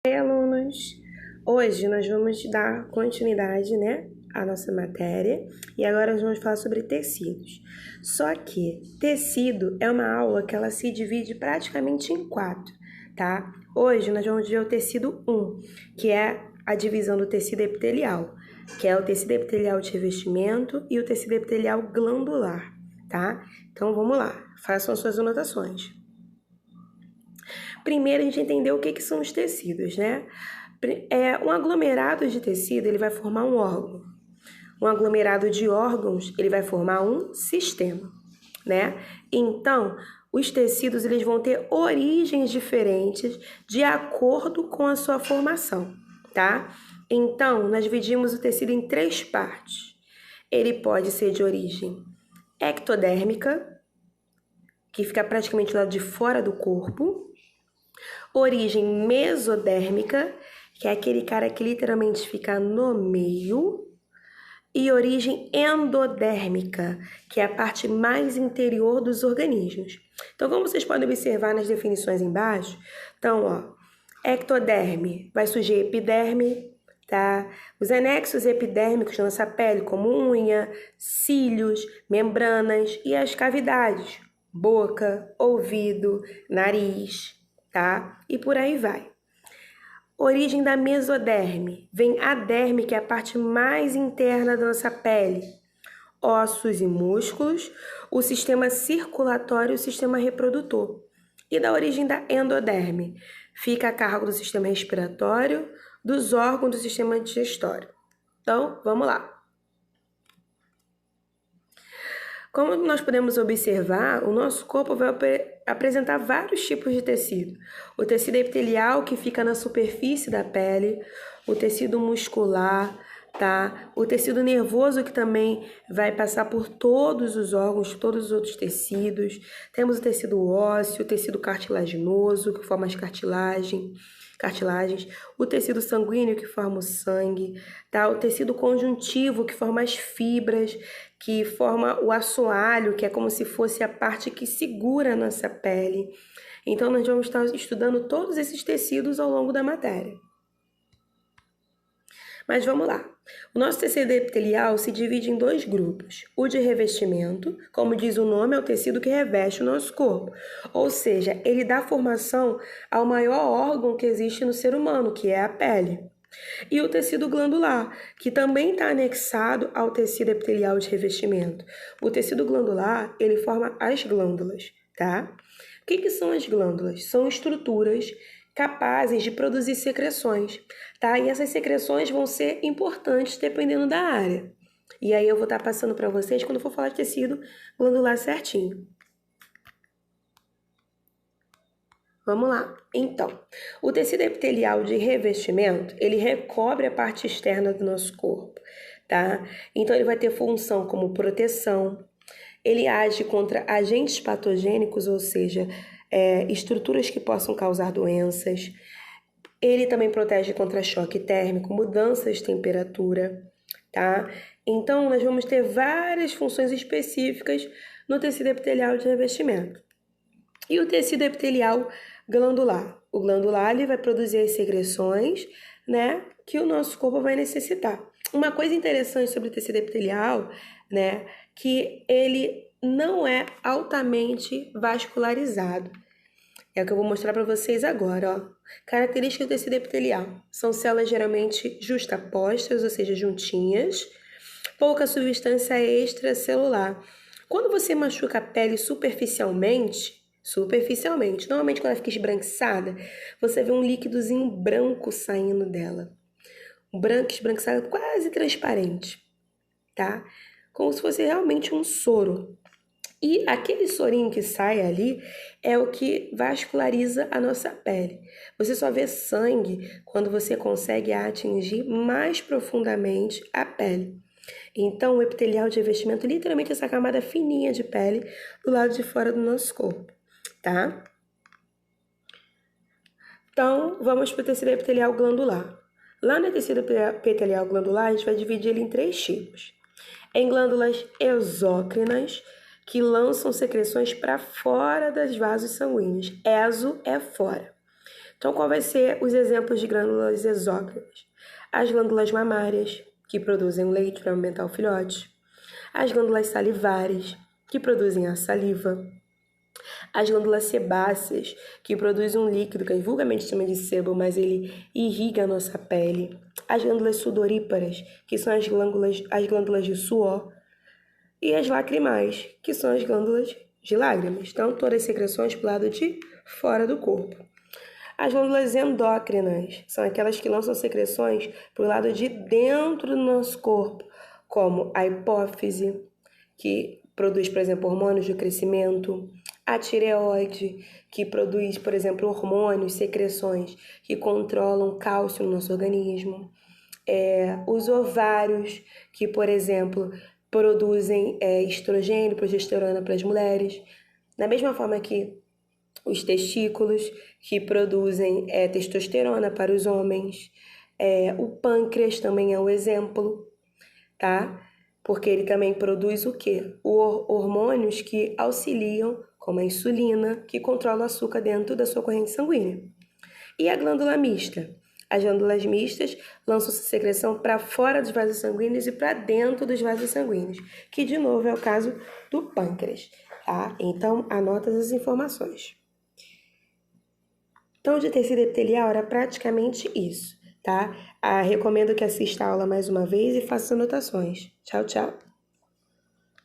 Oi, alunos! Hoje nós vamos dar continuidade, à nossa matéria e agora nós vamos falar sobre tecidos. Só que tecido é uma aula que ela se divide praticamente em 4, tá? Hoje nós vamos ver o tecido 1, que é a divisão do tecido epitelial, que é o tecido epitelial de revestimento e o tecido epitelial glandular, tá? Então vamos lá, façam as suas anotações. Primeiro, a gente entender o que são os tecidos, Um aglomerado de tecido, ele vai formar um órgão. Um aglomerado de órgãos, ele vai formar um sistema, Então, os tecidos, eles vão ter origens diferentes de acordo com a sua formação, tá? Então, nós dividimos o tecido em 3 partes. Ele pode ser de origem ectodérmica, que fica praticamente do lado de fora do corpo. Origem mesodérmica, que é aquele cara que literalmente fica no meio. E origem endodérmica, que é a parte mais interior dos organismos. Então, como vocês podem observar nas definições embaixo, então, ectoderme vai surgir epiderme, tá? Os anexos epidérmicos da nossa pele, como unha, cílios, membranas e as cavidades, boca, ouvido, nariz, tá? E por aí vai. Origem da mesoderme. Vem a derme, que é a parte mais interna da nossa pele. Ossos e músculos, o sistema circulatório e o sistema reprodutor. E da origem da endoderme. Fica a cargo do sistema respiratório, dos órgãos do sistema digestório. Então, vamos lá. Como nós podemos observar, o nosso corpo vai apresentar vários tipos de tecido. O tecido epitelial, que fica na superfície da pele, o tecido muscular, tá? O tecido nervoso, que também vai passar por todos os órgãos, todos os outros tecidos. Temos o tecido ósseo, o tecido cartilaginoso, que forma as cartilagens, o tecido sanguíneo, que forma o sangue, tá? O tecido conjuntivo, que forma as fibras, que forma o assoalho, que é como se fosse a parte que segura a nossa pele. Então, nós vamos estar estudando todos esses tecidos ao longo da matéria. Mas vamos lá. O nosso tecido epitelial se divide em 2 grupos. O de revestimento, como diz o nome, é o tecido que reveste o nosso corpo. Ou seja, ele dá formação ao maior órgão que existe no ser humano, que é a pele. E o tecido glandular, que também está anexado ao tecido epitelial de revestimento. O tecido glandular, ele forma as glândulas, tá? O que são as glândulas? São estruturas capazes de produzir secreções, tá? E essas secreções vão ser importantes dependendo da área. E aí eu vou estar passando para vocês quando eu for falar de tecido glandular certinho. Vamos lá. Então, o tecido epitelial de revestimento, ele recobre a parte externa do nosso corpo, tá? Então, ele vai ter função como proteção, ele age contra agentes patogênicos, ou seja, estruturas que possam causar doenças. Ele também protege contra choque térmico, mudanças de temperatura, tá? Então, nós vamos ter várias funções específicas no tecido epitelial de revestimento. E o tecido epitelial glandular? O glandular, ele vai produzir as secreções, que o nosso corpo vai necessitar. Uma coisa interessante sobre o tecido epitelial, que ele não é altamente vascularizado. É o que eu vou mostrar para vocês agora, ó. Características do tecido epitelial. São células geralmente justapostas, ou seja, juntinhas. Pouca substância extracelular. Quando você machuca a pele superficialmente, normalmente quando ela fica esbranquiçada, você vê um líquidozinho branco saindo dela. Um branco esbranquiçado quase transparente, tá? Como se fosse realmente um soro. E aquele sorinho que sai ali é o que vasculariza a nossa pele. Você só vê sangue quando você consegue atingir mais profundamente a pele. Então, o epitelial de revestimento é literalmente essa camada fininha de pele do lado de fora do nosso corpo, tá? Então, vamos para o tecido epitelial glandular. Lá no tecido epitelial glandular, a gente vai dividir ele em 3 tipos. Em glândulas exócrinas, que lançam secreções para fora das vasos sanguíneos. Exo é fora. Então, qual vai ser os exemplos de glândulas exócrinas? As glândulas mamárias, que produzem o leite para aumentar o filhote. As glândulas salivares, que produzem a saliva. As glândulas sebáceas, que produzem um líquido que vulgarmente chama de sebo, mas ele irriga a nossa pele. As glândulas sudoríparas, que são as glândulas de suor. E as lacrimais, que são as glândulas de lágrimas. Então, todas as secreções para o lado de fora do corpo. As glândulas endócrinas são aquelas que lançam secreções para o lado de dentro do nosso corpo, como a hipófise, que produz, por exemplo, hormônios de crescimento, a tireoide, que produz, por exemplo, hormônios, secreções que controlam cálcio no nosso organismo, os ovários, que, por exemplo, produzem estrogênio, progesterona para as mulheres, da mesma forma que os testículos, que produzem testosterona para os homens, o pâncreas também é um exemplo, tá? Porque ele também produz o quê? Hormônios que auxiliam, como a insulina, que controla o açúcar dentro da sua corrente sanguínea. E a glândula mista? As glândulas mistas lançam secreção para fora dos vasos sanguíneos e para dentro dos vasos sanguíneos, que de novo é o caso do pâncreas, tá? Então, anota as informações. Então, de tecido epitelial era praticamente isso, tá? Recomendo que assista a aula mais uma vez e faça anotações. Tchau, tchau!